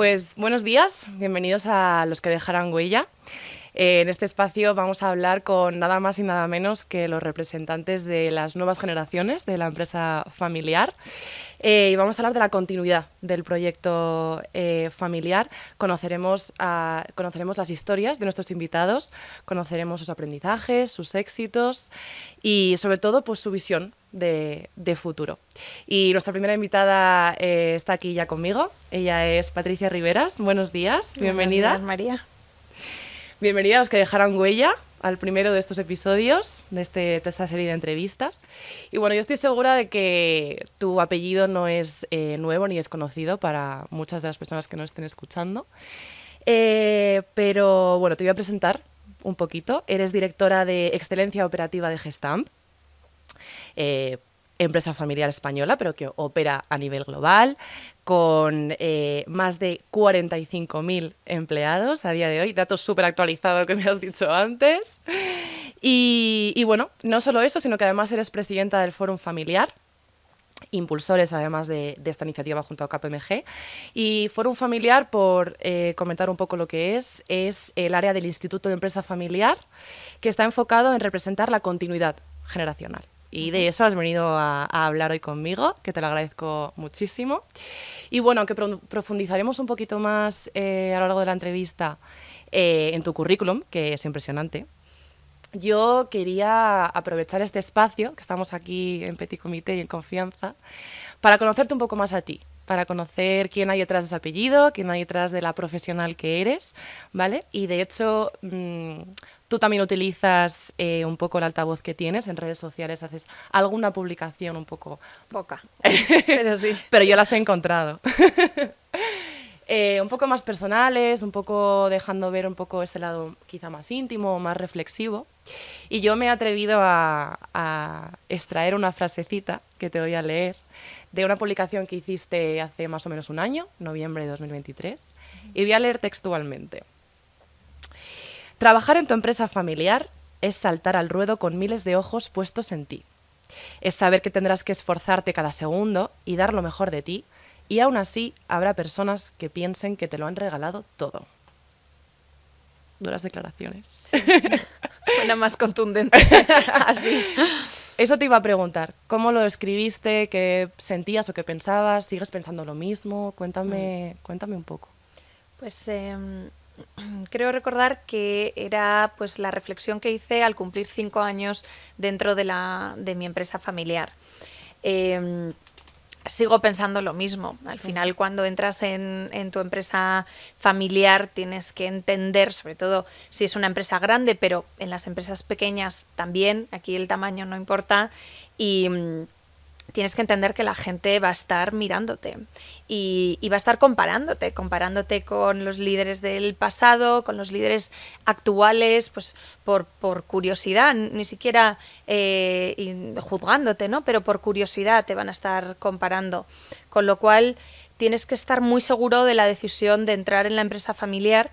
Pues buenos días, bienvenidos a Los que dejarán huella. En este espacio vamos a hablar con nada más y nada menos que los representantes de las nuevas generaciones de la empresa familiar. Y vamos a hablar de la continuidad del proyecto familiar. Conoceremos las historias de nuestros invitados, conoceremos sus aprendizajes, sus éxitos y sobre todo pues, su visión de futuro. Y nuestra primera invitada está aquí ya conmigo. Ella es Patricia Riveras. Buenos días, bienvenida. Buenos días, María. Bienvenida a Los que dejarán huella, al primero de estos episodios, de esta serie de entrevistas. Y bueno, yo estoy segura de que tu apellido no es nuevo ni desconocido para muchas de las personas que nos estén escuchando. Pero bueno, te voy a presentar un poquito. Eres directora de Excelencia Operativa de Gestamp, empresa familiar española, pero que opera a nivel global, con más de 45.000 empleados a día de hoy, datos súper actualizados que me has dicho antes. Y bueno, no solo eso, sino que además eres presidenta del Fórum Familiar, impulsores además de esta iniciativa junto a KPMG. Y Fórum Familiar, por comentar un poco lo que es el área del Instituto de Empresa Familiar, que está enfocado en representar la continuidad generacional. Y de eso has venido a hablar hoy conmigo, que te lo agradezco muchísimo. Y bueno, aunque profundizaremos un poquito más a lo largo de la entrevista en tu currículum, que es impresionante, yo quería aprovechar este espacio, que estamos aquí en Petit Comité y en confianza, para conocerte un poco más a ti, para conocer quién hay detrás de ese apellido, quién hay detrás de la profesional que eres, ¿vale? Y de hecho, tú también utilizas un poco el altavoz que tienes en redes sociales, haces alguna publicación un poco... Poca, pero sí. Pero yo las he encontrado. Un poco más personales, un poco dejando ver un poco ese lado quizá más íntimo, más reflexivo. Y yo me he atrevido a extraer una frasecita que te voy a leer de una publicación que hiciste hace más o menos un año, noviembre de 2023, y voy a leer textualmente. Trabajar en tu empresa familiar es saltar al ruedo con miles de ojos puestos en ti. Es saber que tendrás que esforzarte cada segundo y dar lo mejor de ti, y aún así habrá personas que piensen que te lo han regalado todo. Duras declaraciones. Sí. Suena más contundente. Así. Eso te iba a preguntar. ¿Cómo lo escribiste? ¿Qué sentías o qué pensabas? ¿Sigues pensando lo mismo? Cuéntame un poco. Pues creo recordar que era pues la reflexión que hice al cumplir 5 años dentro de mi empresa familiar. Sigo pensando lo mismo. Al final, cuando entras en tu empresa familiar, tienes que entender, sobre todo si es una empresa grande, pero en las empresas pequeñas también, aquí el tamaño no importa, y tienes que entender que la gente va a estar mirándote y va a estar comparándote con los líderes del pasado, con los líderes actuales, pues por curiosidad, ni siquiera juzgándote, ¿no? Pero por curiosidad te van a estar comparando. Con lo cual tienes que estar muy seguro de la decisión de entrar en la empresa familiar.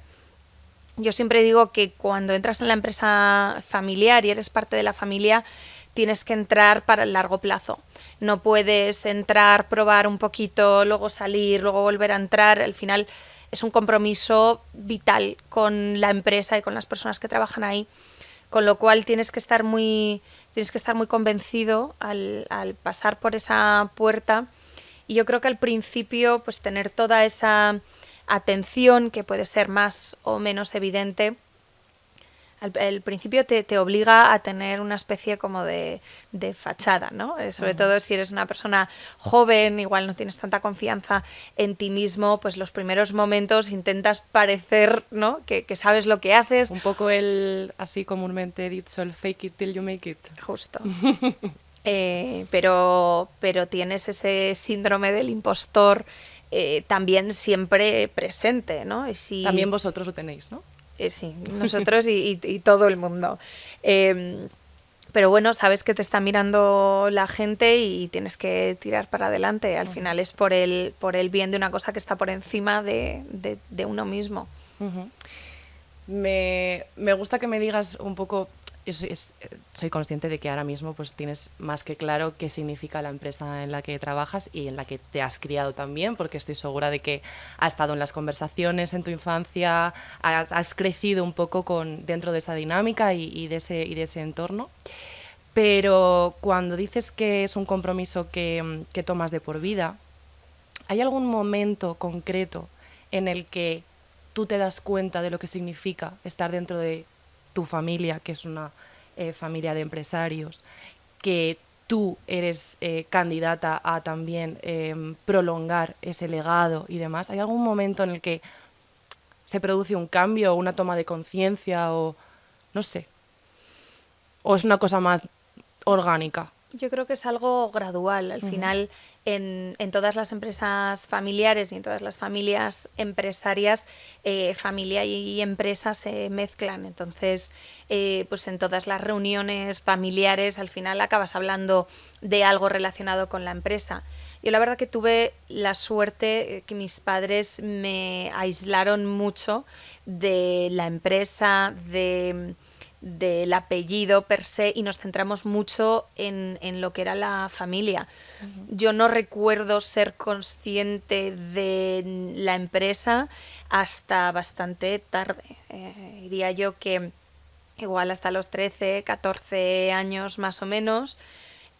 Yo siempre digo que cuando entras en la empresa familiar y eres parte de la familia, tienes que entrar para el largo plazo. No puedes entrar, probar un poquito, luego salir, luego volver a entrar. Al final es un compromiso vital con la empresa y con las personas que trabajan ahí. Con lo cual tienes que estar muy convencido al pasar por esa puerta. Y yo creo que al principio pues tener toda esa atención, que puede ser más o menos evidente, al principio te obliga a tener una especie como de fachada, ¿no? Sobre todo si eres una persona joven, igual no tienes tanta confianza en ti mismo, pues los primeros momentos intentas parecer, ¿no? que sabes lo que haces. Un poco así comúnmente dicho, el fake it till you make it. Justo. Pero tienes ese síndrome del impostor también siempre presente, ¿no? Y si... También vosotros lo tenéis, ¿no? Sí, nosotros y todo el mundo. Pero bueno, sabes que te está mirando la gente y tienes que tirar para adelante. Al final es por el bien de una cosa que está por encima de uno mismo. Me gusta que me digas un poco soy consciente de que ahora mismo pues tienes más que claro qué significa la empresa en la que trabajas y en la que te has criado también, porque estoy segura de que has estado en las conversaciones en tu infancia, has crecido un poco dentro de esa dinámica y de ese entorno. Pero cuando dices que es un compromiso que tomas de por vida, ¿hay algún momento concreto en el que tú te das cuenta de lo que significa estar dentro de tu familia, que es una familia de empresarios, que tú eres candidata a también prolongar ese legado y demás? ¿Hay algún momento en el que se produce un cambio o una toma de conciencia o no sé? ¿O es una cosa más orgánica? Yo creo que es algo gradual. Al final, en todas las empresas familiares y en todas las familias empresarias, familia y empresa se mezclan. Entonces, pues en todas las reuniones familiares, al final acabas hablando de algo relacionado con la empresa. Yo la verdad que tuve la suerte que mis padres me aislaron mucho de la empresa, del apellido per se, y nos centramos mucho en lo que era la familia. Yo no recuerdo ser consciente de la empresa hasta bastante tarde. Diría yo que igual hasta los 13, 14 años más o menos,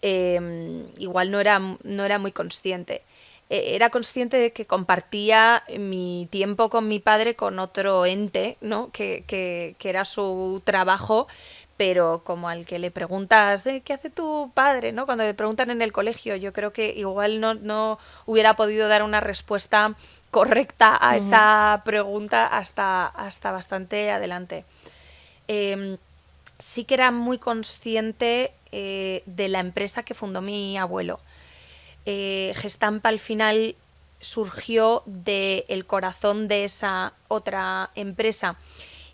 igual no era muy consciente. Era consciente de que compartía mi tiempo con mi padre con otro ente, ¿no? que era su trabajo, pero como al que le preguntas, ¿qué hace tu padre? ¿No? Cuando le preguntan en el colegio, yo creo que igual no hubiera podido dar una respuesta correcta a esa pregunta hasta bastante adelante. Sí que era muy consciente de la empresa que fundó mi abuelo. Gestamp al final surgió del corazón de esa otra empresa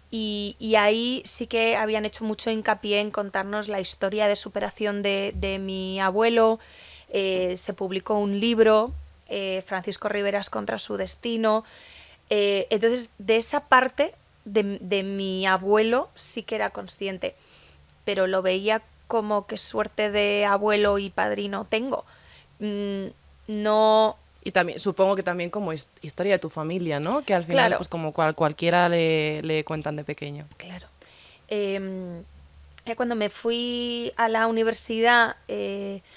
y ahí sí que habían hecho mucho hincapié en contarnos la historia de superación de mi abuelo. Se publicó un libro, Francisco Riveras contra su destino. Entonces, de esa parte de mi abuelo sí que era consciente, pero lo veía como qué suerte de abuelo y padrino tengo. No. Y también, supongo que también como historia de tu familia, ¿no? Que al final, Claro. pues como cualquiera le cuentan de pequeño. Claro. Cuando me fui a la universidad,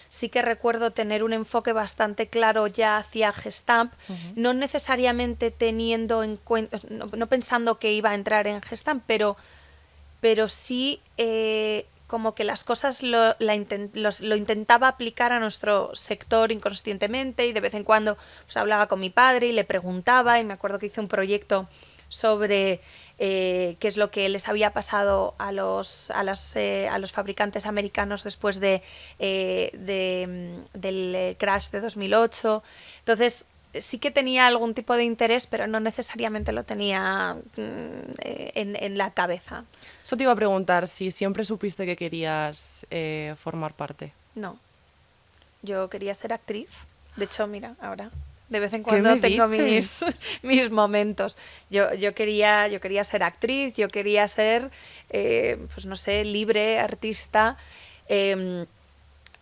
sí que recuerdo tener un enfoque bastante claro ya hacia Gestamp, no necesariamente teniendo en cuenta, no pensando que iba a entrar en Gestamp, pero sí como que las cosas lo intentaba aplicar a nuestro sector inconscientemente, y de vez en cuando pues, hablaba con mi padre y le preguntaba, y me acuerdo que hice un proyecto sobre qué es lo que les había pasado a los fabricantes americanos después del crash de 2008. Entonces, sí que tenía algún tipo de interés, pero no necesariamente lo tenía en la cabeza. Eso te iba a preguntar, si siempre supiste que querías formar parte. No. Yo quería ser actriz. De hecho, mira, ahora de vez en cuando tengo mis momentos. Yo quería ser actriz, yo quería ser, pues no sé, libre, artista.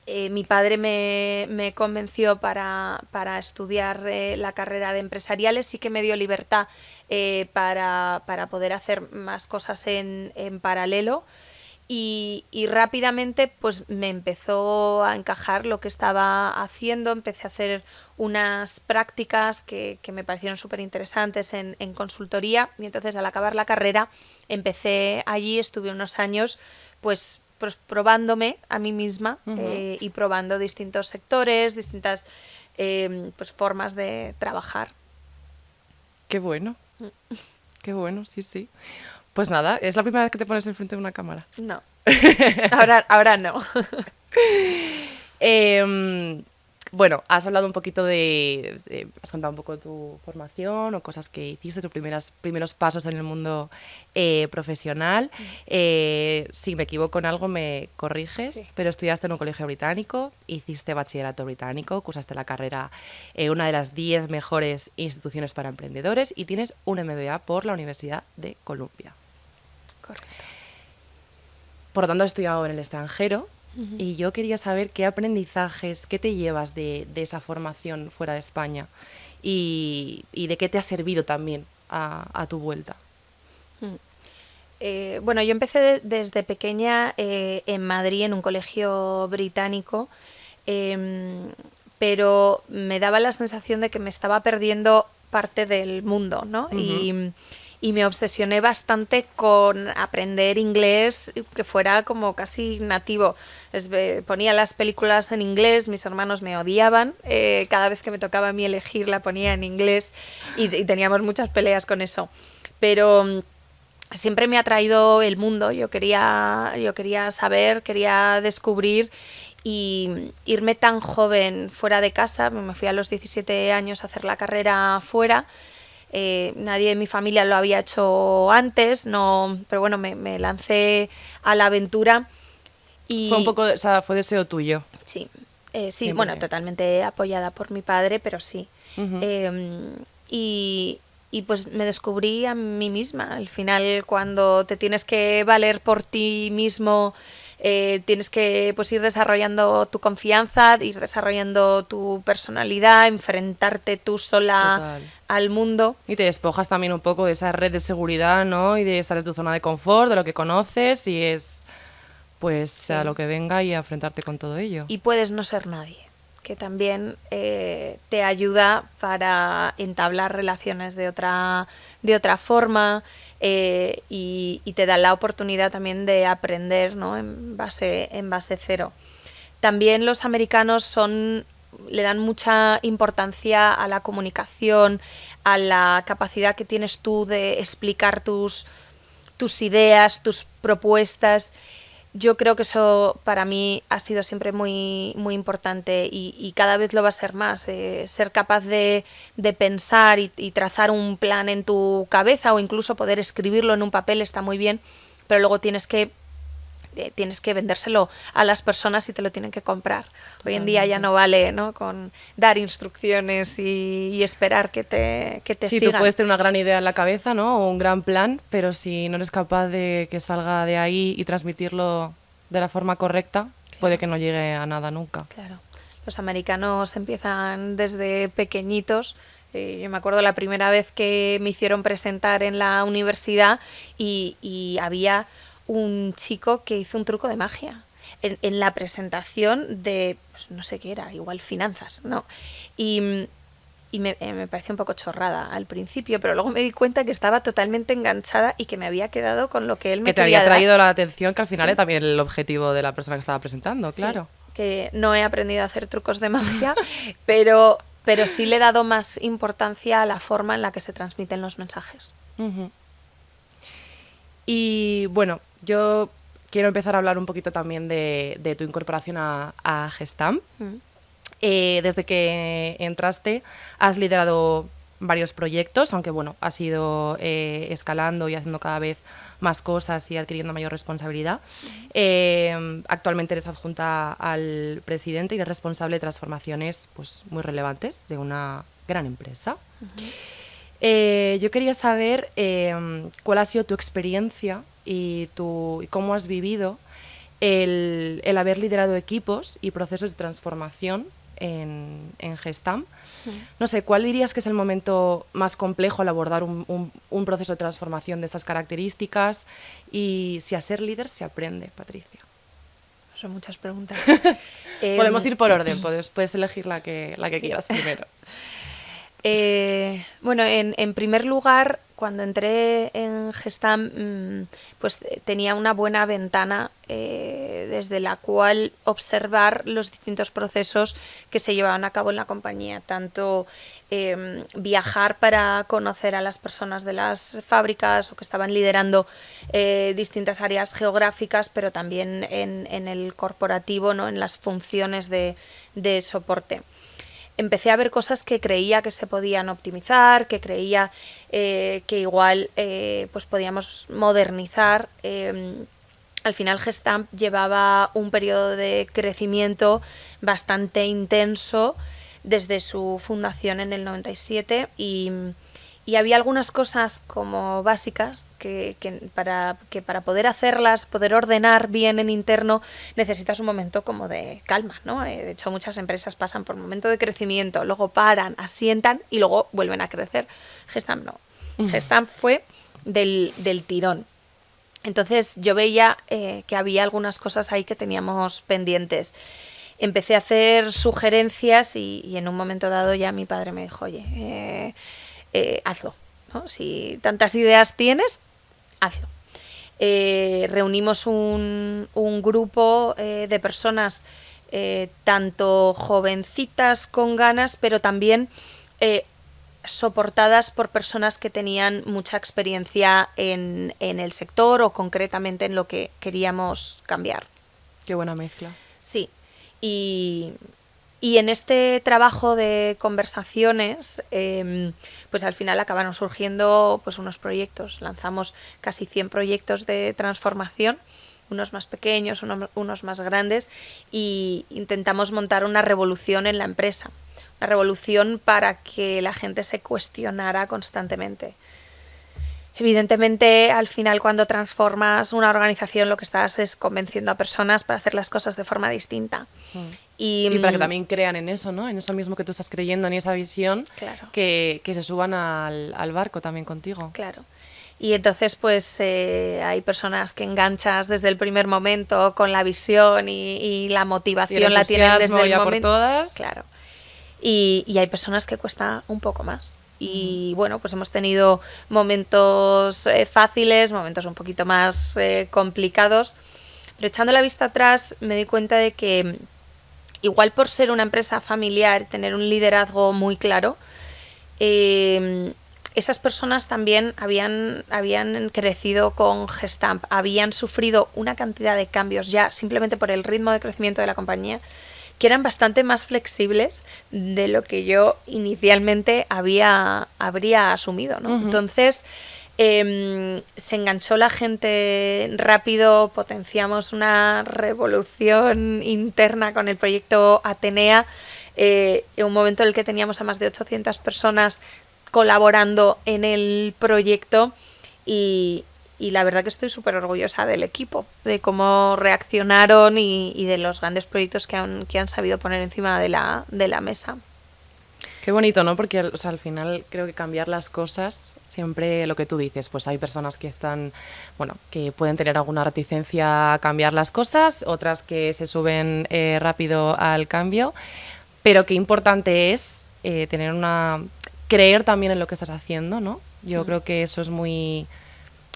Mi padre me convenció para estudiar la carrera de empresariales, sí que me dio libertad para poder hacer más cosas en paralelo. Y rápidamente pues me empezó a encajar lo que estaba haciendo. Empecé a hacer unas prácticas que me parecieron súper interesantes en consultoría, y entonces al acabar la carrera empecé allí, estuve unos años pues probándome a mí misma y probando distintos sectores, distintas pues formas de trabajar. Qué bueno, qué bueno, sí, sí. Pues nada, ¿es la primera vez que te pones enfrente de una cámara? No, ahora no. Bueno, has hablado un poquito has contado un poco de tu formación o cosas que hiciste, tus primeros pasos en el mundo profesional. Si me equivoco en algo me corriges, sí. Pero estudiaste en un colegio británico, hiciste bachillerato británico, cursaste la carrera una de las 10 mejores instituciones para emprendedores y tienes un MBA por la Universidad de Columbia. Correcto. por lo tanto has estudiado en el extranjero. Y yo quería saber qué aprendizajes, qué te llevas de esa formación fuera de España y de qué te ha servido también a tu vuelta. Bueno, yo empecé desde pequeña en Madrid, en un colegio británico, pero me daba la sensación de que me estaba perdiendo parte del mundo, ¿no? Y me obsesioné bastante con aprender inglés que fuera como casi nativo. Ponía las películas en inglés, mis hermanos me odiaban, cada vez que me tocaba a mí elegir la ponía en inglés y teníamos muchas peleas con eso. Pero siempre me ha atraído el mundo, yo quería saber, quería descubrir, y irme tan joven fuera de casa, me fui a los 17 años a hacer la carrera fuera. Nadie de mi familia lo había hecho antes, no, pero bueno, me lancé a la aventura. Y fue un poco, o sea, fue deseo tuyo. Sí, sí, bueno, totalmente apoyada por mi padre, pero sí. Y pues me descubrí a mí misma. Al final, cuando te tienes que valer por ti mismo, tienes que pues ir desarrollando tu confianza, ir desarrollando tu personalidad, enfrentarte tú sola Total. al mundo. Y te despojas también un poco de esa red de seguridad, ¿no? Y de sales de tu zona de confort, de lo que conoces, y es pues Sí. a lo que venga y a enfrentarte con todo ello. Y puedes no ser nadie, que también te ayuda para entablar relaciones de otra forma, y te da la oportunidad también de aprender, ¿no? en base cero. También los americanos le dan mucha importancia a la comunicación, a la capacidad que tienes tú de explicar tus ideas, tus propuestas. Yo creo que eso para mí ha sido siempre muy, muy importante, y cada vez lo va a ser más. Ser capaz de pensar y trazar un plan en tu cabeza, o incluso poder escribirlo en un papel está muy bien, pero luego tienes que vendérselo a las personas y te lo tienen que comprar. Totalmente. Hoy en día ya no vale, ¿no?, con dar instrucciones y esperar que te sí, sigan. Tú puedes tener una gran idea en la cabeza, ¿no?, o un gran plan, pero si no eres capaz de que salga de ahí y transmitirlo de la forma correcta, claro, puede que no llegue a nada nunca. Claro. Los americanos empiezan desde pequeñitos. Yo me acuerdo la primera vez que me hicieron presentar en la universidad y había un chico que hizo un truco de magia en la presentación de, pues, no sé qué era, igual finanzas, ¿no? Y me pareció un poco chorrada al principio, pero luego me di cuenta que estaba totalmente enganchada y que me había quedado con lo que él me que te quería había traído dar. La atención, que al final Sí. es también el objetivo de la persona que estaba presentando, Sí, claro. que no he aprendido a hacer trucos de magia, pero sí le he dado más importancia a la forma en la que se transmiten los mensajes. Y bueno, yo quiero empezar a hablar un poquito también de tu incorporación a Gestamp. Desde que entraste has liderado varios proyectos, aunque bueno, has ido escalando y haciendo cada vez más cosas y adquiriendo mayor responsabilidad. Actualmente eres adjunta al presidente y eres responsable de transformaciones pues, muy relevantes de una gran empresa. Yo quería saber cuál ha sido tu experiencia y cómo has vivido el haber liderado equipos y procesos de transformación en Gestamp. No sé, ¿cuál dirías que es el momento más complejo al abordar un proceso de transformación de estas características? Y si a ser líder se aprende, Patricia. Son muchas preguntas. Podemos ir por orden, puedes elegir la que sí. quieras primero. Bueno, en primer lugar, cuando entré en Gestamp, pues tenía una buena ventana desde la cual observar los distintos procesos que se llevaban a cabo en la compañía, tanto viajar para conocer a las personas de las fábricas o que estaban liderando distintas áreas geográficas, pero también en el corporativo, ¿no?, en las funciones de soporte. Empecé a ver cosas que creía que se podían optimizar, que creía que igual pues podíamos modernizar. Al final Gestamp llevaba un periodo de crecimiento bastante intenso desde su fundación en el 97 y Y había algunas cosas como básicas que para poder hacerlas, poder ordenar bien en interno, necesitas un momento como de calma, ¿no? De hecho, muchas empresas pasan por un momento de crecimiento, luego paran, asientan y luego vuelven a crecer. Gestamp no. Gestamp fue del tirón. Entonces yo veía que había algunas cosas ahí que teníamos pendientes. Empecé a hacer sugerencias y en un momento dado ya mi padre me dijo, oye, hazlo, ¿no? Si tantas ideas tienes, hazlo. Reunimos un grupo de personas, tanto jovencitas con ganas, pero también soportadas por personas que tenían mucha experiencia en el sector o concretamente en lo que queríamos cambiar. Qué buena mezcla. Sí, y en este trabajo de conversaciones, pues al final acabaron surgiendo pues unos proyectos. Lanzamos casi 100 proyectos de transformación, unos más pequeños, unos más grandes, y intentamos montar una revolución en la empresa. Una revolución para que la gente se cuestionara constantemente. Evidentemente, al final, cuando transformas una organización, lo que estás es convenciendo a personas para hacer las cosas de forma distinta. Y para que también crean en eso, ¿no? En eso mismo que tú estás creyendo, en esa visión, claro, que se suban al barco también contigo. Claro. Y entonces, pues hay personas que enganchas desde el primer momento con la visión y la motivación la tienen desde el momento. Por todas. Claro. Y hay personas que cuesta un poco más. Y bueno, pues hemos tenido momentos fáciles, momentos un poquito más complicados, pero echando la vista atrás me di cuenta de que igual por ser una empresa familiar, tener un liderazgo muy claro, esas personas también habían crecido con Gestamp, habían sufrido una cantidad de cambios ya simplemente por el ritmo de crecimiento de la compañía, que eran bastante más flexibles de lo que yo inicialmente habría asumido, ¿no? Entonces, se enganchó la gente rápido, potenciamos una revolución interna con el proyecto Atenea, en un momento en el que teníamos a más de 800 personas colaborando en el proyecto y la verdad que estoy súper orgullosa del equipo, de cómo reaccionaron y de los grandes proyectos que han sabido poner encima de la mesa. Qué bonito, ¿no? Porque o sea, al final creo que cambiar las cosas, siempre lo que tú dices, pues hay personas que están, bueno, que pueden tener alguna reticencia a cambiar las cosas, otras que se suben rápido al cambio, pero qué importante es creer también en lo que estás haciendo, ¿no? Yo creo que eso es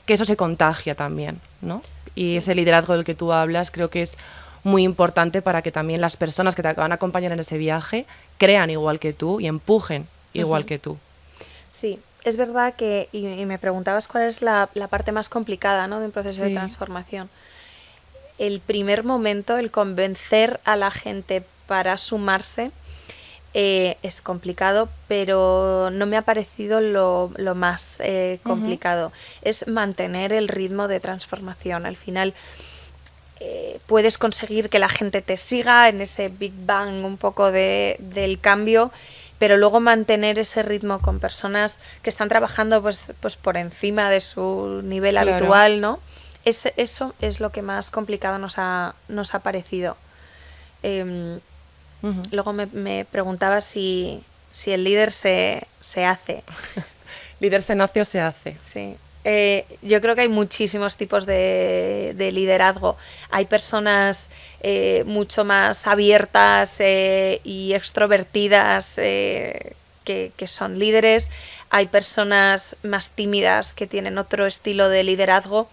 que eso se contagia también, ¿no? Y ese liderazgo del que tú hablas creo que es muy importante para que también las personas que te van a acompañar en ese viaje crean igual que tú y empujen igual que tú. Sí, es verdad que, y me preguntabas cuál es la parte más complicada, ¿no?, de un proceso de transformación. El primer momento, el convencer a la gente para sumarse, es complicado, pero no me ha parecido lo más complicado. Es mantener el ritmo de transformación. Al final puedes conseguir que la gente te siga en ese Big Bang un poco del cambio, pero luego mantener ese ritmo con personas que están trabajando pues por encima de su nivel habitual, ¿no? Eso es lo que más complicado nos ha parecido. Luego me preguntaba si el líder se hace. ¿Líder se nace o se hace? Sí. Yo creo que hay muchísimos tipos de liderazgo. Hay personas mucho más abiertas y extrovertidas que son líderes. Hay personas más tímidas que tienen otro estilo de liderazgo.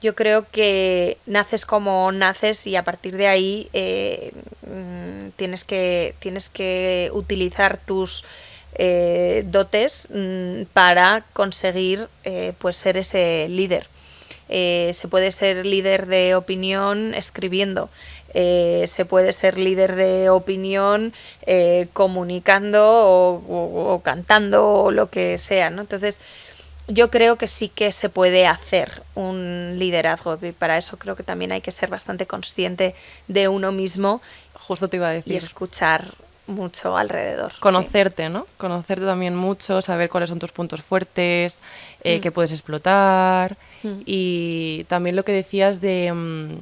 Yo creo que naces como naces y a partir de ahí tienes que utilizar tus dotes para conseguir pues ser ese líder. Se puede ser líder de opinión escribiendo, se puede ser líder de opinión comunicando o cantando o lo que sea, ¿no? Entonces yo creo que sí que se puede hacer un liderazgo y para eso creo que también hay que ser bastante consciente de uno mismo. Justo te iba a decir. Y escuchar mucho alrededor. Conocerte, ¿no? Conocerte también mucho, saber cuáles son tus puntos fuertes, qué puedes explotar. Y también lo que decías de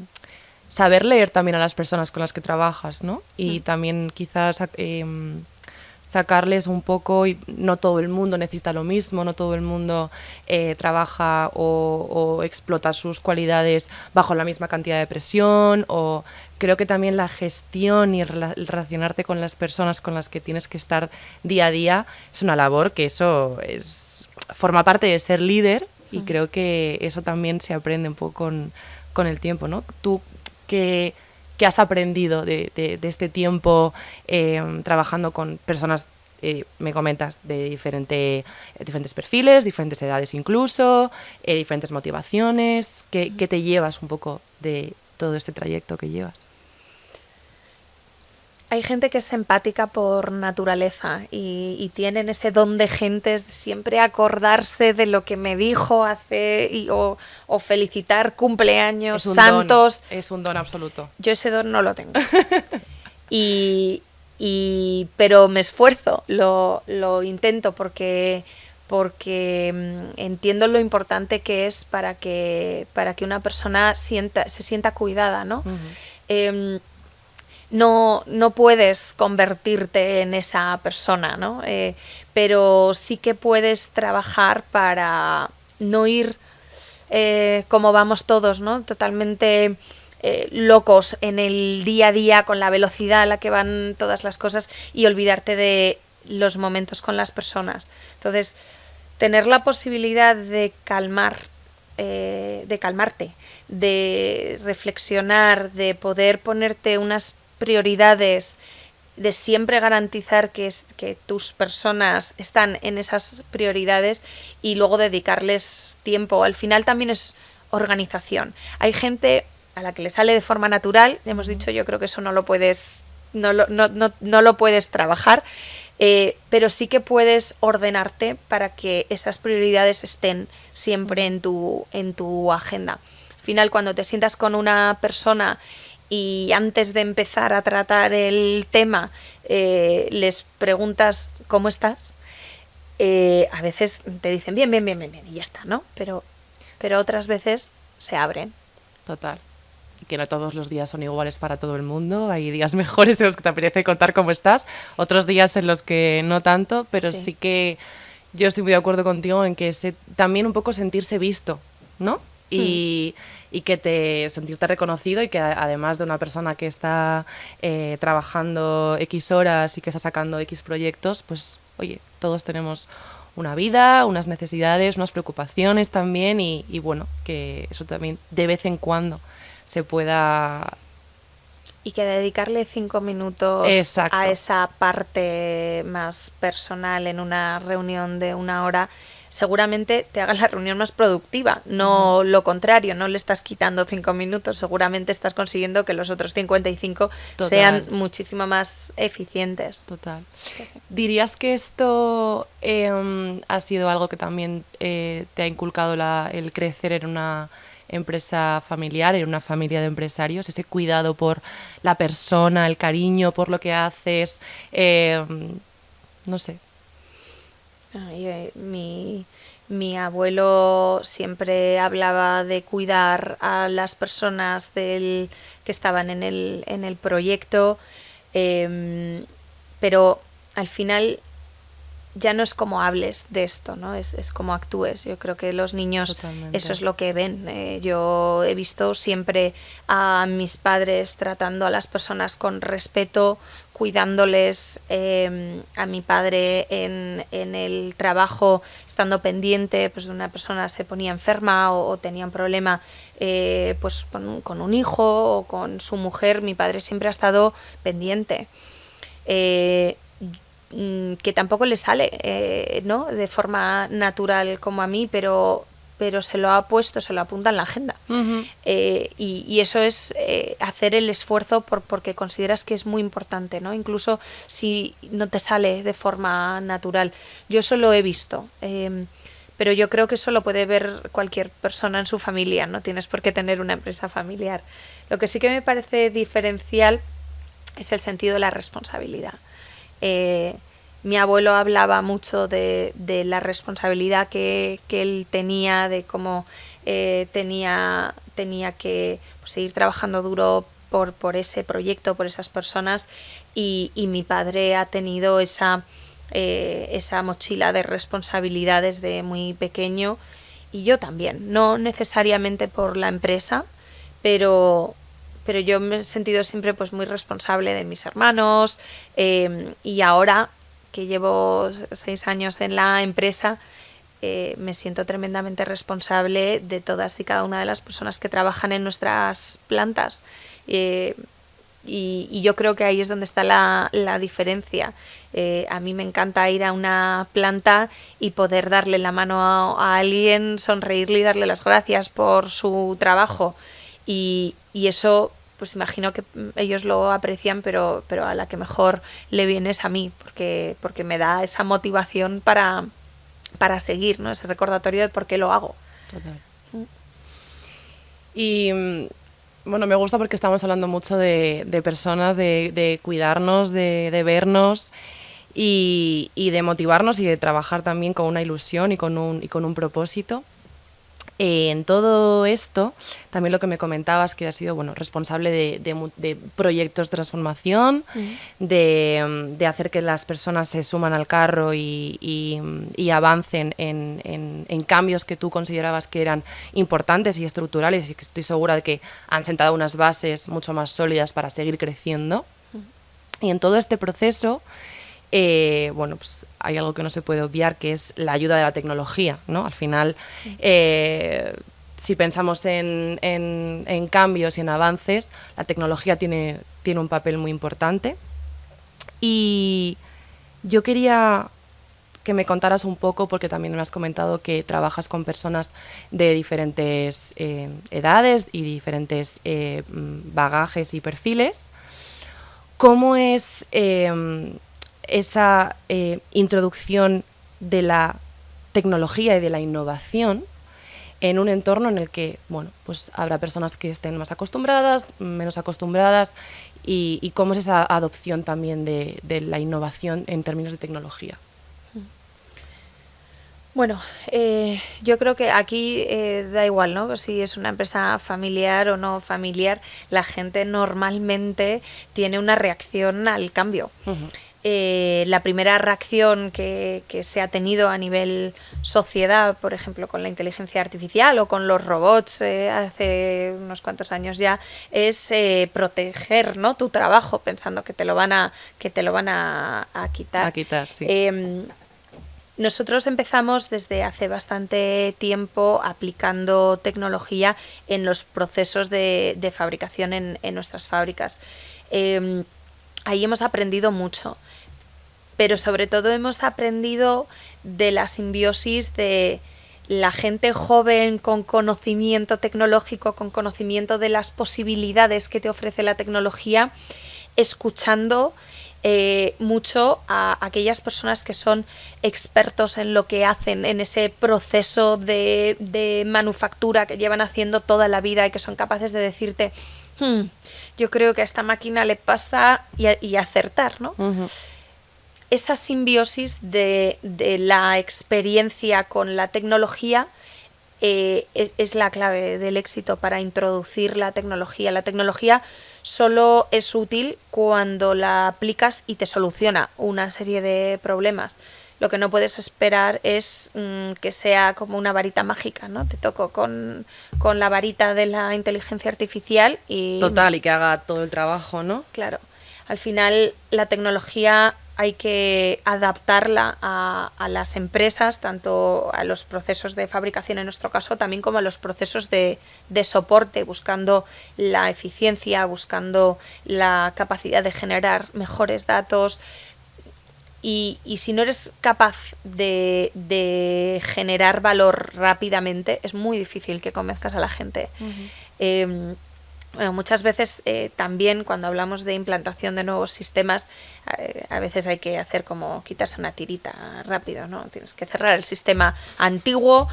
saber leer también a las personas con las que trabajas, ¿no? Y también quizás sacarles un poco, y no todo el mundo necesita lo mismo, no todo el mundo trabaja o explota sus cualidades bajo la misma cantidad de presión, o creo que también la gestión y el relacionarte con las personas con las que tienes que estar día a día es una labor que forma parte de ser líder, y creo que eso también se aprende un poco con el tiempo, ¿no? Tú, ¿qué has aprendido de este tiempo trabajando con personas, me comentas, de diferentes perfiles, diferentes edades incluso, diferentes motivaciones? ¿Qué te llevas un poco de todo este trayecto que llevas? Hay gente que es empática por naturaleza y tienen ese don de gentes de siempre acordarse de lo que me dijo hace o felicitar cumpleaños, santos. Es un don absoluto. Yo ese don no lo tengo. Pero me esfuerzo, lo intento porque entiendo lo importante que es para que una persona se sienta cuidada, ¿no? No puedes convertirte en esa persona, ¿no? Pero sí que puedes trabajar para no ir como vamos todos, ¿no? Totalmente locos en el día a día con la velocidad a la que van todas las cosas y olvidarte de los momentos con las personas. Entonces, tener la posibilidad de calmarte, de reflexionar, de poder ponerte unas prioridades, de siempre garantizar que tus personas están en esas prioridades y luego dedicarles tiempo. Al final también es organización. Hay gente a la que le sale de forma natural, hemos dicho, yo creo que eso no lo puedes trabajar, pero sí que puedes ordenarte para que esas prioridades estén siempre en tu agenda. Al final, cuando te sientas con una persona y antes de empezar a tratar el tema les preguntas ¿cómo estás? A veces te dicen bien, y ya está, ¿no? Pero otras veces se abren. Total. Y que no todos los días son iguales para todo el mundo. Hay días mejores en los que te apetece contar cómo estás, otros días en los que no tanto, pero sí que yo estoy muy de acuerdo contigo en que también un poco sentirse visto, ¿no? Y que sentirte reconocido, y que además de una persona que está trabajando X horas y que está sacando X proyectos, pues oye, todos tenemos una vida, unas necesidades, unas preocupaciones también, y bueno, que eso también de vez en cuando se pueda... Y que dedicarle 5 minutos Exacto. a esa parte más personal en una reunión de 1 hora seguramente te haga la reunión más productiva, no lo contrario, no le estás quitando 5 minutos, seguramente estás consiguiendo que los otros 55 sean muchísimo más eficientes. Total. Sí. ¿Dirías que esto ha sido algo que también te ha inculcado el crecer en una empresa familiar, en una familia de empresarios, ese cuidado por la persona, el cariño por lo que haces, no sé? Mi abuelo siempre hablaba de cuidar a las personas que estaban en el proyecto, pero al final ya no es como hables de esto, ¿no? Es como actúes. Yo creo que los niños Totalmente. Eso es lo que ven. Yo he visto siempre a mis padres tratando a las personas con respeto, cuidándoles, a mi padre en el trabajo, estando pendiente, pues de una persona se ponía enferma o tenía un problema pues con un hijo o con su mujer. Mi padre siempre ha estado pendiente. Que tampoco le sale ¿no? de forma natural como a mí, pero se lo ha puesto, se lo apunta en la agenda. Y eso es hacer el esfuerzo porque consideras que es muy importante, ¿no? Incluso si no te sale de forma natural. Yo eso lo he visto, pero yo creo que eso lo puede ver cualquier persona en su familia, no tienes por qué tener una empresa familiar. Lo que sí que me parece diferencial es el sentido de la responsabilidad. mi abuelo hablaba mucho de la responsabilidad que él tenía, de cómo tenía que pues, seguir trabajando duro por ese proyecto, por esas personas, y mi padre ha tenido esa mochila de responsabilidad desde muy pequeño, y yo también, no necesariamente por la empresa, pero yo me he sentido siempre pues muy responsable de mis hermanos, y ahora que llevo 6 años en la empresa, me siento tremendamente responsable de todas y cada una de las personas que trabajan en nuestras plantas. Y yo creo que ahí es donde está la diferencia. A mí me encanta ir a una planta y poder darle la mano a alguien, sonreírle y darle las gracias por su trabajo. Y eso, pues imagino que ellos lo aprecian, pero a la que mejor le viene es a mí, porque me da esa motivación para seguir, ¿no? Ese recordatorio de por qué lo hago. Total. Y bueno, me gusta porque estamos hablando mucho de personas, de cuidarnos, de vernos y de motivarnos y de trabajar también con una ilusión y con un propósito. En todo esto, también lo que me comentabas, que has sido responsable de proyectos de transformación, de hacer que las personas se suman al carro y avancen en cambios que tú considerabas que eran importantes y estructurales, y que estoy segura de que han sentado unas bases mucho más sólidas para seguir creciendo. Y en todo este proceso, pues hay algo que no se puede obviar, que es la ayuda de la tecnología, ¿no? Al final, si pensamos en cambios y en avances, la tecnología tiene un papel muy importante. Y yo quería que me contaras un poco, porque también me has comentado que trabajas con personas de diferentes edades y diferentes bagajes y perfiles. ¿Cómo es esa introducción de la tecnología y de la innovación en un entorno en el que, pues habrá personas que estén más acostumbradas, menos acostumbradas, y cómo es esa adopción también de la innovación en términos de tecnología? Bueno, yo creo que aquí da igual, ¿no? Si es una empresa familiar o no familiar, la gente normalmente tiene una reacción al cambio. Uh-huh. La primera reacción que se ha tenido a nivel sociedad, por ejemplo, con la inteligencia artificial o con los robots hace unos cuantos años ya, es proteger, ¿no?, tu trabajo, pensando que te lo van a quitar. A quitar, sí. Nosotros empezamos desde hace bastante tiempo aplicando tecnología en los procesos de fabricación en nuestras fábricas. Ahí hemos aprendido mucho, pero sobre todo hemos aprendido de la simbiosis de la gente joven con conocimiento tecnológico, con conocimiento de las posibilidades que te ofrece la tecnología, escuchando mucho a aquellas personas que son expertos en lo que hacen, en ese proceso de manufactura que llevan haciendo toda la vida y que son capaces de decirte, yo creo que a esta máquina le pasa, y acertar, ¿no? Uh-huh. Esa simbiosis de la experiencia con la tecnología es la clave del éxito para introducir la tecnología. La tecnología solo es útil cuando la aplicas y te soluciona una serie de problemas. Lo que no puedes esperar es que sea como una varita mágica, ¿no? Te toco con la varita de la inteligencia artificial y... Total, y que haga todo el trabajo, ¿no? Claro. Al final, la tecnología hay que adaptarla a las empresas, tanto a los procesos de fabricación en nuestro caso, también como a los procesos de soporte, buscando la eficiencia, buscando la capacidad de generar mejores datos. Y si no eres capaz de generar valor rápidamente, es muy difícil que convenzcas a la gente. Uh-huh. Bueno, muchas veces también cuando hablamos de implantación de nuevos sistemas, a veces hay que hacer como quitarse una tirita rápido, ¿no? Tienes que cerrar el sistema antiguo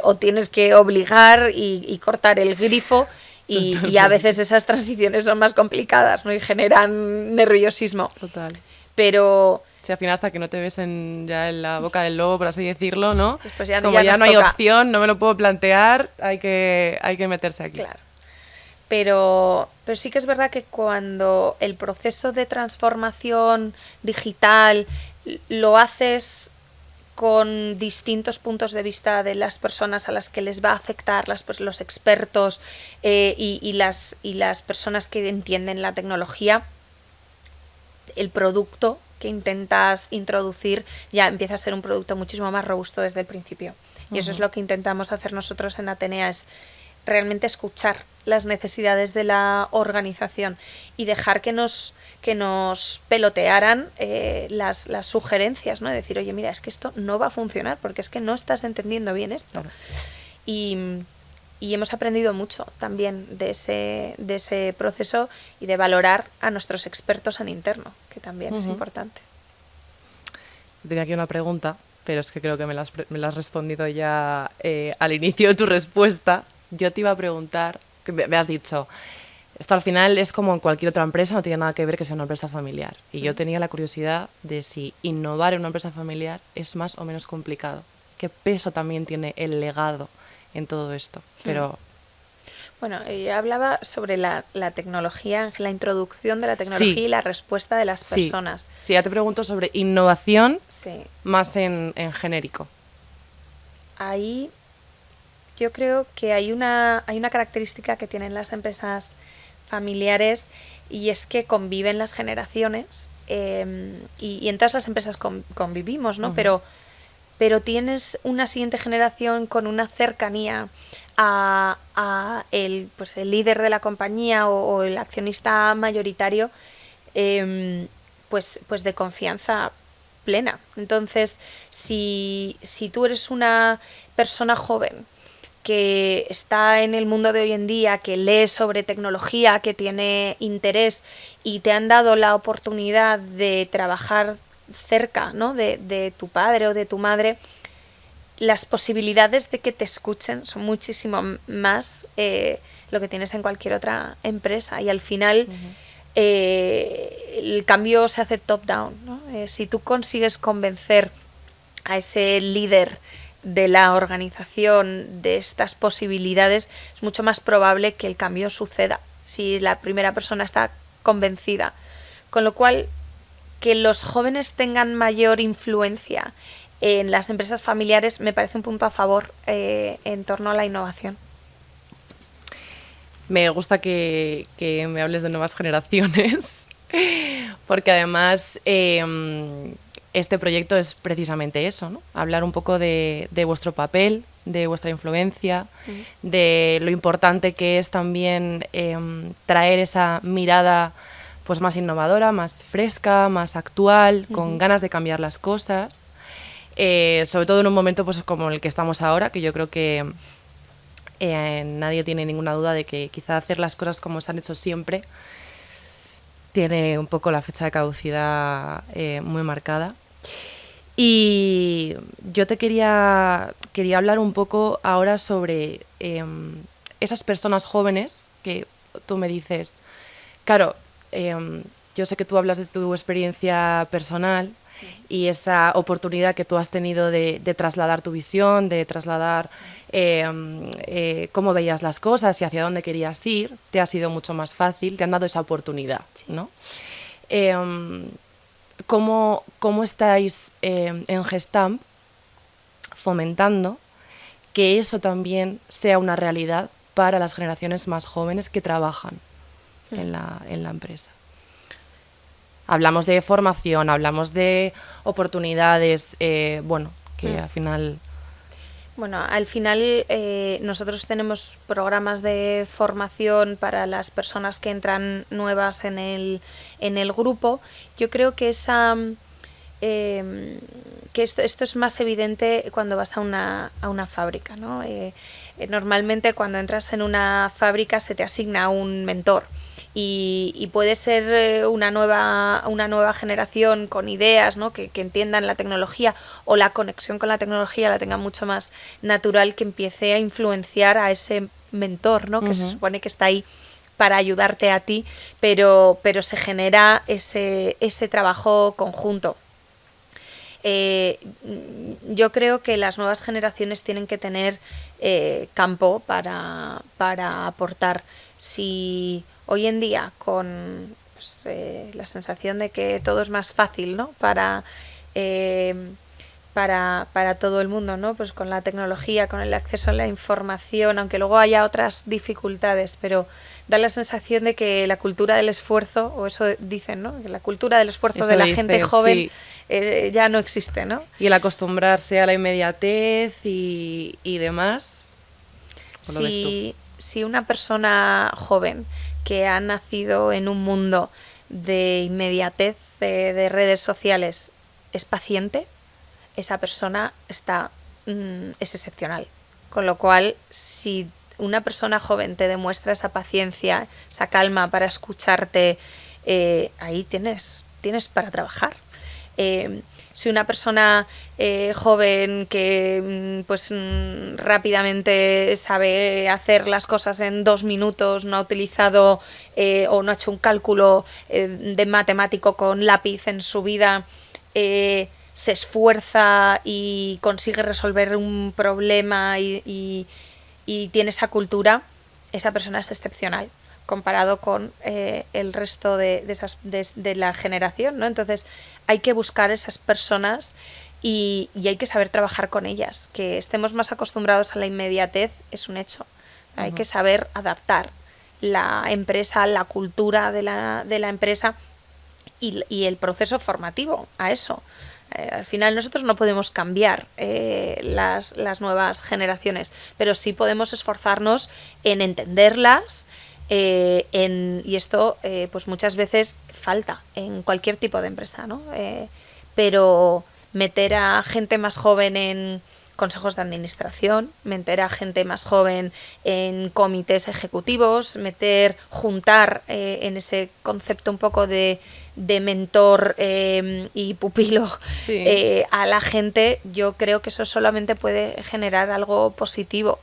o tienes que obligar y cortar el grifo y a veces esas transiciones son más complicadas, ¿no? Y generan nerviosismo. Total. Pero Si al final hasta que no te ves ya en la boca del lobo, por así decirlo, ¿no? después ya, Es como ya ya nos no hay toca. opción, no me lo puedo plantear, hay que meterse aquí. Claro. Pero sí que es verdad que cuando el proceso de transformación digital lo haces con distintos puntos de vista de las personas a las que les va a afectar, los expertos y las personas que entienden la tecnología, el producto que intentas introducir ya empieza a ser un producto muchísimo más robusto desde el principio. Y eso es lo que intentamos hacer nosotros en Atenea, es realmente escuchar las necesidades de la organización y dejar que nos pelotearan las sugerencias, ¿no? Decir, oye, mira, es que esto no va a funcionar porque es que no estás entendiendo bien esto. Claro. Y hemos aprendido mucho también de ese proceso y de valorar a nuestros expertos en interno, que también es importante. Tenía aquí una pregunta, pero es que creo que me la has respondido ya al inicio de tu respuesta. Yo te iba a preguntar, que me has dicho, esto al final es como en cualquier otra empresa, no tiene nada que ver que sea una empresa familiar. Y yo tenía la curiosidad de si innovar en una empresa familiar es más o menos complicado. ¿Qué peso también tiene el legado en todo esto? Pero Bueno, yo hablaba sobre la tecnología, la introducción de la tecnología Sí. y la respuesta de las sí, personas. sí, ya te pregunto sobre innovación Sí. más en genérico. Ahí yo creo que hay una característica que tienen las empresas familiares y es que conviven las generaciones y en todas las empresas convivimos, ¿no? Pero tienes una siguiente generación con una cercanía a el líder de la compañía o el accionista mayoritario, pues de confianza plena. Entonces, si tú eres una persona joven que está en el mundo de hoy en día, que lee sobre tecnología, que tiene interés y te han dado la oportunidad de trabajar cerca, ¿no? de tu padre o de tu madre, las posibilidades de que te escuchen son muchísimo más lo que tienes en cualquier otra empresa. Y al final el cambio se hace top-down, ¿no? Si tú consigues convencer a ese líder de la organización de estas posibilidades, es mucho más probable que el cambio suceda si la primera persona está convencida. Con lo cual, que los jóvenes tengan mayor influencia en las empresas familiares me parece un punto a favor en torno a la innovación. Me gusta que me hables de nuevas generaciones, porque además este proyecto es precisamente eso, ¿no? Hablar un poco de vuestro papel, de vuestra influencia, de lo importante que es también traer esa mirada pues más innovadora, más fresca, más actual, con ganas de cambiar las cosas, sobre todo en un momento pues como el que estamos ahora, que yo creo que nadie tiene ninguna duda de que quizá hacer las cosas como se han hecho siempre tiene un poco la fecha de caducidad muy marcada. Y yo te quería hablar un poco ahora sobre esas personas jóvenes que tú me dices, claro, yo sé que tú hablas de tu experiencia personal y esa oportunidad que tú has tenido de trasladar tu visión, de trasladar cómo veías las cosas y hacia dónde querías ir, te ha sido mucho más fácil, te han dado esa oportunidad, ¿no? ¿Cómo estáis en Gestamp fomentando que eso también sea una realidad para las generaciones más jóvenes que trabajan en la empresa? Hablamos de formación, hablamos de oportunidades, al final... Bueno, al final nosotros tenemos programas de formación para las personas que entran nuevas en el grupo. Yo creo que que esto es más evidente cuando vas a una fábrica, ¿no? Normalmente cuando entras en una fábrica se te asigna un mentor. Y puede ser una nueva generación con ideas, ¿no? que entiendan la tecnología o la conexión con la tecnología la tenga mucho más natural, que empiece a influenciar a ese mentor, ¿no? Que se supone que está ahí para ayudarte a ti, pero se genera ese trabajo conjunto. Yo creo que las nuevas generaciones tienen que tener campo para aportar. Si hoy en día, con pues, la sensación de que todo es más fácil, ¿no? Para todo el mundo, ¿no? Pues con la tecnología, con el acceso a la información, aunque luego haya otras dificultades, pero da la sensación de que la cultura del esfuerzo, o eso dicen, ¿no? Que la cultura del esfuerzo Eso de la dicen, gente joven sí. Ya no existe, ¿no? Y el acostumbrarse a la inmediatez y demás. ¿Cómo lo ves tú? Si una persona joven que ha nacido en un mundo de inmediatez, de redes sociales, es paciente, esa persona es excepcional. Con lo cual, si una persona joven te demuestra esa paciencia, esa calma para escucharte, ahí tienes para trabajar. Si una persona joven que rápidamente sabe hacer las cosas en 2 minutos, no ha utilizado o no ha hecho un cálculo de matemático con lápiz en su vida, se esfuerza y consigue resolver un problema y tiene esa cultura, esa persona es excepcional comparado con el resto de la generación, ¿no? Entonces hay que buscar esas personas y hay que saber trabajar con ellas. Que estemos más acostumbrados a la inmediatez es un hecho. Hay que saber adaptar la empresa, la cultura de la empresa y el proceso formativo a eso. Al final nosotros no podemos cambiar las nuevas generaciones, pero sí podemos esforzarnos en entenderlas, y esto pues muchas veces falta en cualquier tipo de empresa, ¿no? Pero meter a gente más joven en consejos de administración, meter a gente más joven en comités ejecutivos, juntar en ese concepto un poco de mentor y pupilo, Sí. a la gente, yo creo que eso solamente puede generar algo positivo.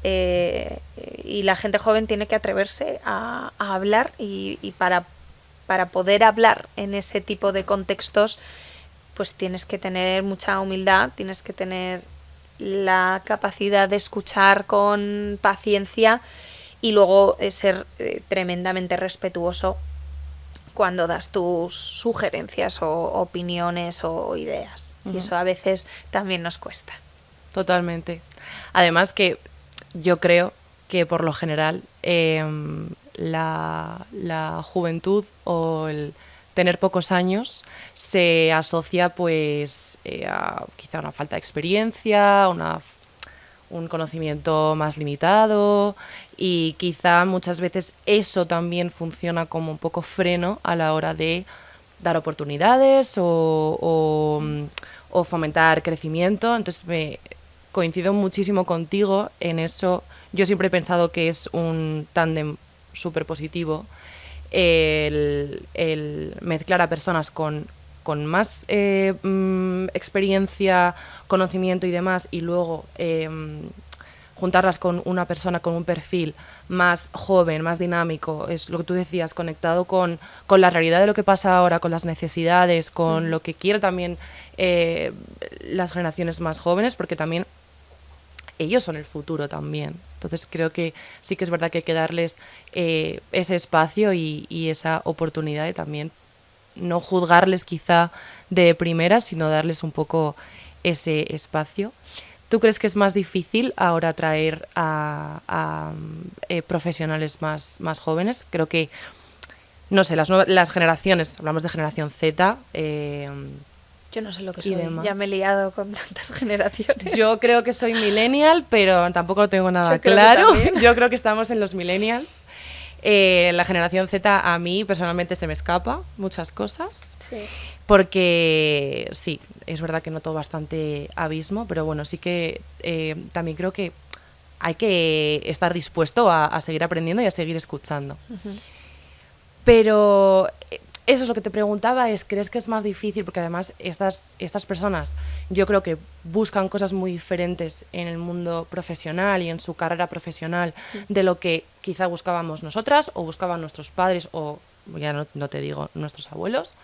Y la gente joven tiene que atreverse a hablar y para poder hablar en ese tipo de contextos, pues tienes que tener mucha humildad, tienes que tener la capacidad de escuchar con paciencia y luego ser tremendamente respetuoso cuando das tus sugerencias o opiniones o ideas. Y eso a veces también nos cuesta. Totalmente. Además que yo creo que por lo general la juventud o el tener pocos años se asocia pues a quizá una falta de experiencia, un conocimiento más limitado y quizá muchas veces eso también funciona como un poco freno a la hora de dar oportunidades o fomentar crecimiento. Entonces coincido muchísimo contigo en eso. Yo siempre he pensado que es un tándem súper positivo el mezclar a personas con más experiencia, conocimiento y demás, y luego juntarlas con una persona con un perfil más joven, más dinámico, es lo que tú decías, conectado con la realidad de lo que pasa ahora, con las necesidades, con lo que quieren también las generaciones más jóvenes, porque también ellos son el futuro también. Entonces creo que sí que es verdad que hay que darles ese espacio y esa oportunidad de también no juzgarles quizá de primera, sino darles un poco ese espacio. ¿Tú crees que es más difícil ahora atraer a profesionales más jóvenes? Creo que, no sé, las generaciones, hablamos de generación Z. Yo no sé lo que soy, ya me he liado con tantas generaciones. Yo creo que soy millennial, pero tampoco lo tengo nada claro. Yo creo que estamos en los millennials. La generación Z a mí personalmente se me escapa muchas cosas. Sí. Porque sí, es verdad que noto bastante abismo, pero bueno, sí que también creo que hay que estar dispuesto a seguir aprendiendo y a seguir escuchando. Pero eso es lo que te preguntaba, ¿crees que es más difícil? Porque además estas personas yo creo que buscan cosas muy diferentes en el mundo profesional y en su carrera profesional de lo que quizá buscábamos nosotras o buscaban nuestros padres o, ya no te digo, nuestros abuelos.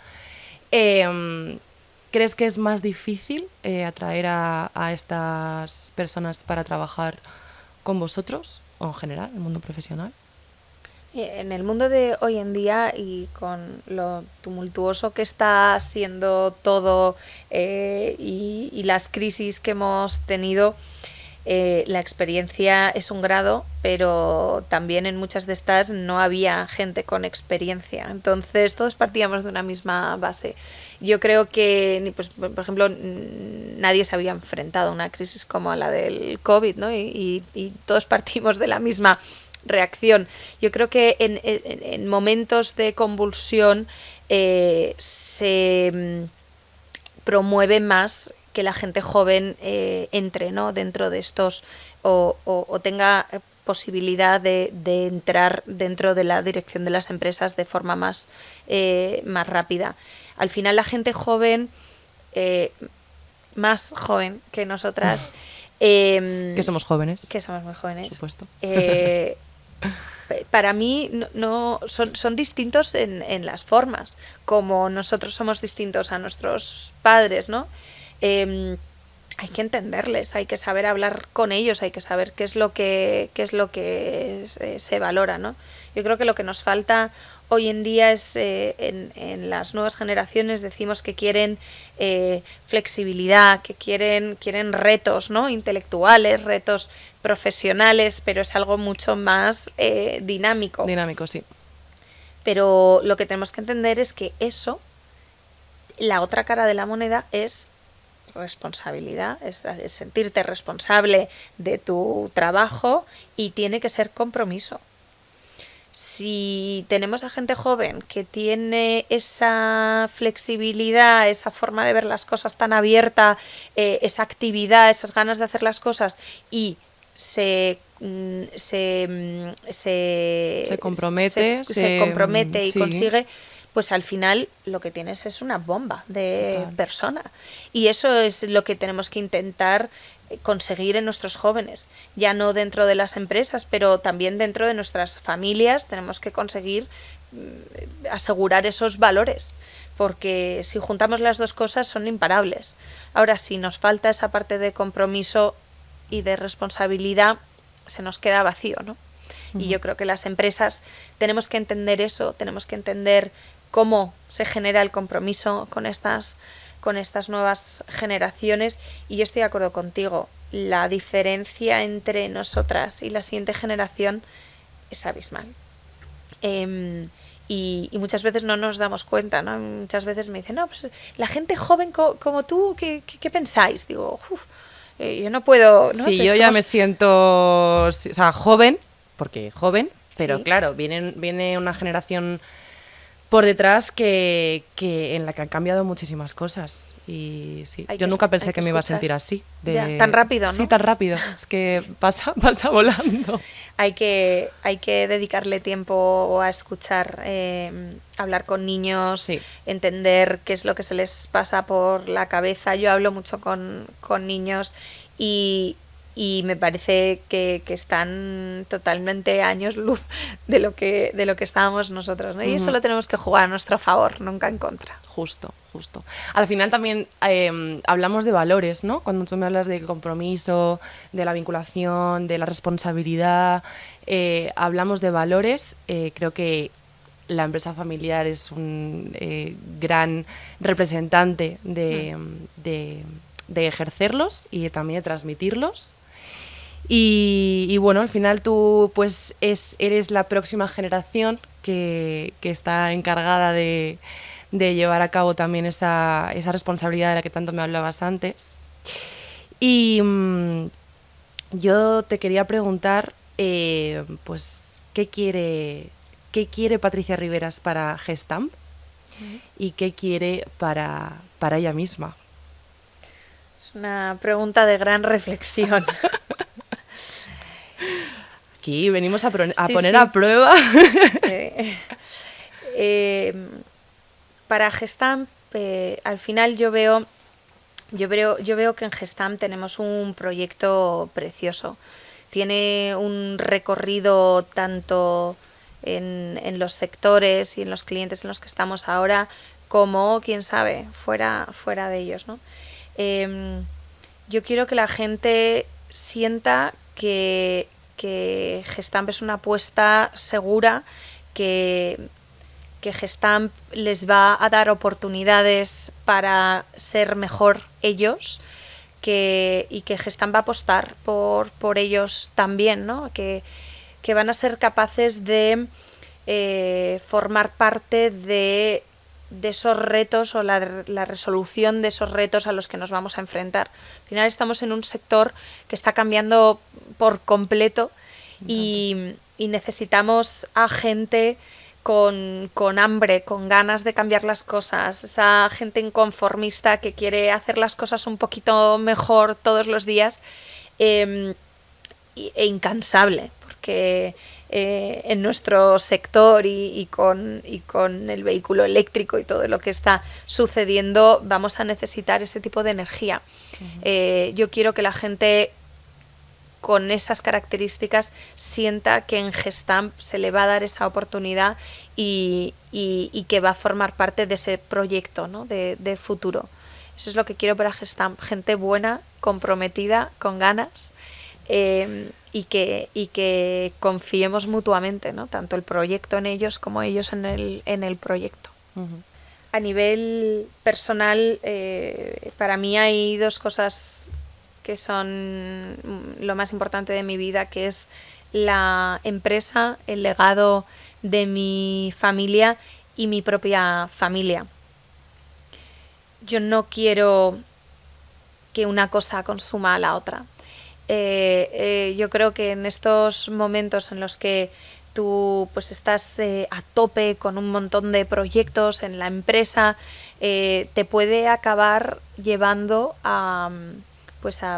¿Crees que es más difícil atraer a estas personas para trabajar con vosotros o en general, en el mundo profesional? En el mundo de hoy en día y con lo tumultuoso que está siendo todo y las crisis que hemos tenido, la experiencia es un grado, pero también en muchas de estas no había gente con experiencia. Entonces todos partíamos de una misma base. Yo creo que, pues, por ejemplo, nadie se había enfrentado a una crisis como la del COVID, ¿no? Y todos partimos de la misma reacción. Yo creo que en momentos de convulsión se promueve más que la gente joven entre, ¿no?, dentro de estos o tenga posibilidad de entrar dentro de la dirección de las empresas de forma más rápida. Al final la gente joven, más joven que nosotras, que somos jóvenes. Que somos muy jóvenes. Por supuesto. Para mí son distintos en las formas, como nosotros somos distintos a nuestros padres, ¿no? Hay que entenderles, hay que saber hablar con ellos, hay que saber qué es lo que se valora, ¿no? Yo creo que lo que nos falta hoy en día es en las nuevas generaciones decimos que quieren flexibilidad, que quieren retos, ¿no?, intelectuales, retos profesionales, pero es algo mucho más dinámico. Dinámico, sí. Pero lo que tenemos que entender es que eso, la otra cara de la moneda es responsabilidad, es sentirte responsable de tu trabajo y tiene que ser compromiso. Si tenemos a gente joven que tiene esa flexibilidad, esa forma de ver las cosas tan abierta, esa actividad, esas ganas de hacer las cosas y se compromete y consigue, pues al final lo que tienes es una bomba de persona. Y eso es lo que tenemos que intentar conseguir en nuestros jóvenes, ya no dentro de las empresas, pero también dentro de nuestras familias tenemos que conseguir asegurar esos valores, porque si juntamos las dos cosas son imparables. Ahora, si nos falta esa parte de compromiso y de responsabilidad, se nos queda vacío, ¿no? Y yo creo que las empresas tenemos que entender eso, tenemos que entender cómo se genera el compromiso con estas nuevas generaciones, y yo estoy de acuerdo contigo, la diferencia entre nosotras y la siguiente generación es abismal. Y muchas veces no nos damos cuenta, ¿no? Muchas veces me dicen, no, pues la gente joven como tú, ¿qué pensáis? Digo, yo no puedo, ¿no? Sí, yo ya me siento, o sea, joven, porque joven, pero sí, claro, viene una generación por detrás que en la que han cambiado muchísimas cosas. Y sí, yo nunca pensé que me iba a sentir así. Ya, tan rápido, ¿no? Sí, tan rápido. Es que sí, pasa volando. Hay que dedicarle tiempo a escuchar, hablar con niños, sí, entender qué es lo que se les pasa por la cabeza. Yo hablo mucho con niños y me parece que están totalmente años luz de lo que estábamos nosotros, ¿no? Y eso lo tenemos que jugar a nuestro favor, nunca en contra. Justo. Al final también hablamos de valores, ¿no? Cuando tú me hablas del compromiso, de la vinculación, de la responsabilidad, hablamos de valores. Creo que la empresa familiar es un gran representante de ejercerlos y también de transmitirlos. Y bueno, al final tú pues eres la próxima generación que está encargada de llevar a cabo también esa responsabilidad de la que tanto me hablabas antes. Y yo te quería preguntar, pues, ¿qué quiere Patricia Riberas para Gestamp y qué quiere para ella misma? Es una pregunta de gran reflexión. Aquí venimos a poner a prueba. para Gestamp, al final yo veo que en Gestamp tenemos un proyecto precioso. Tiene un recorrido tanto en los sectores y en los clientes en los que estamos ahora, como, quién sabe, fuera de ellos, ¿no? Yo quiero que la gente sienta que Gestamp es una apuesta segura, que Gestamp les va a dar oportunidades para ser mejor ellos, y que Gestamp va a apostar por ellos también, ¿no? Que van a ser capaces de formar parte de esos retos o la resolución de esos retos a los que nos vamos a enfrentar. Al final estamos en un sector que está cambiando por completo y necesitamos a gente con hambre, con ganas de cambiar las cosas, esa gente inconformista que quiere hacer las cosas un poquito mejor todos los días, e incansable, porque en nuestro sector y con el vehículo eléctrico y todo lo que está sucediendo, vamos a necesitar ese tipo de energía. Yo quiero que la gente con esas características sienta que en Gestamp se le va a dar esa oportunidad y que va a formar parte de ese proyecto, ¿no? de futuro. Eso es lo que quiero para Gestamp, gente buena, comprometida, con ganas, y que confiemos mutuamente, ¿no? Tanto el proyecto en ellos como ellos en el proyecto. A nivel personal, para mí hay dos cosas que son lo más importante de mi vida, que es la empresa, el legado de mi familia y mi propia familia. Yo no quiero que una cosa consuma a la otra. Yo creo que en estos momentos en los que tú pues estás a tope con un montón de proyectos en la empresa, te puede acabar llevando a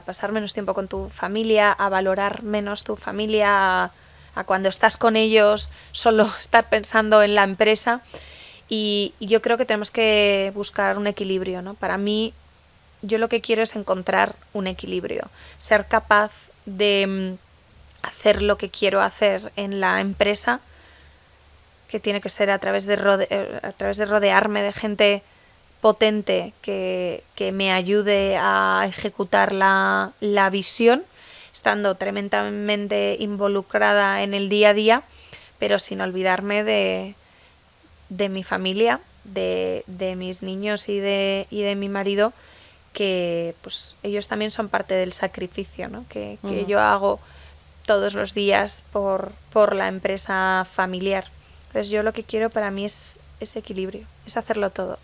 pasar menos tiempo con tu familia, a valorar menos tu familia, a cuando estás con ellos solo estar pensando en la empresa, y yo creo que tenemos que buscar un equilibrio, ¿no? Para mí, yo lo que quiero es encontrar un equilibrio, ser capaz de hacer lo que quiero hacer en la empresa, que tiene que ser a través de rodearme de gente potente que me ayude a ejecutar la visión, estando tremendamente involucrada en el día a día, pero sin olvidarme de mi familia, de mis niños y de mi marido, que pues ellos también son parte del sacrificio, ¿no? que yo hago todos los días por la empresa familiar. Entonces yo lo que quiero para mí es ese equilibrio, es hacerlo todo,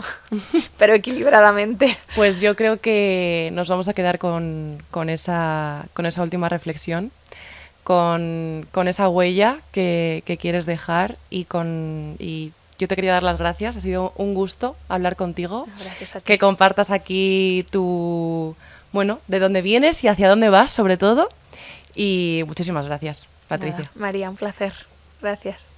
pero equilibradamente. Pues yo creo que nos vamos a quedar con esa última reflexión, con esa huella que quieres dejar, y yo te quería dar las gracias. Ha sido un gusto hablar contigo. Gracias a ti. Que compartas aquí de dónde vienes y hacia dónde vas, sobre todo. Y muchísimas gracias, Patricia. Nada, María, un placer. Gracias.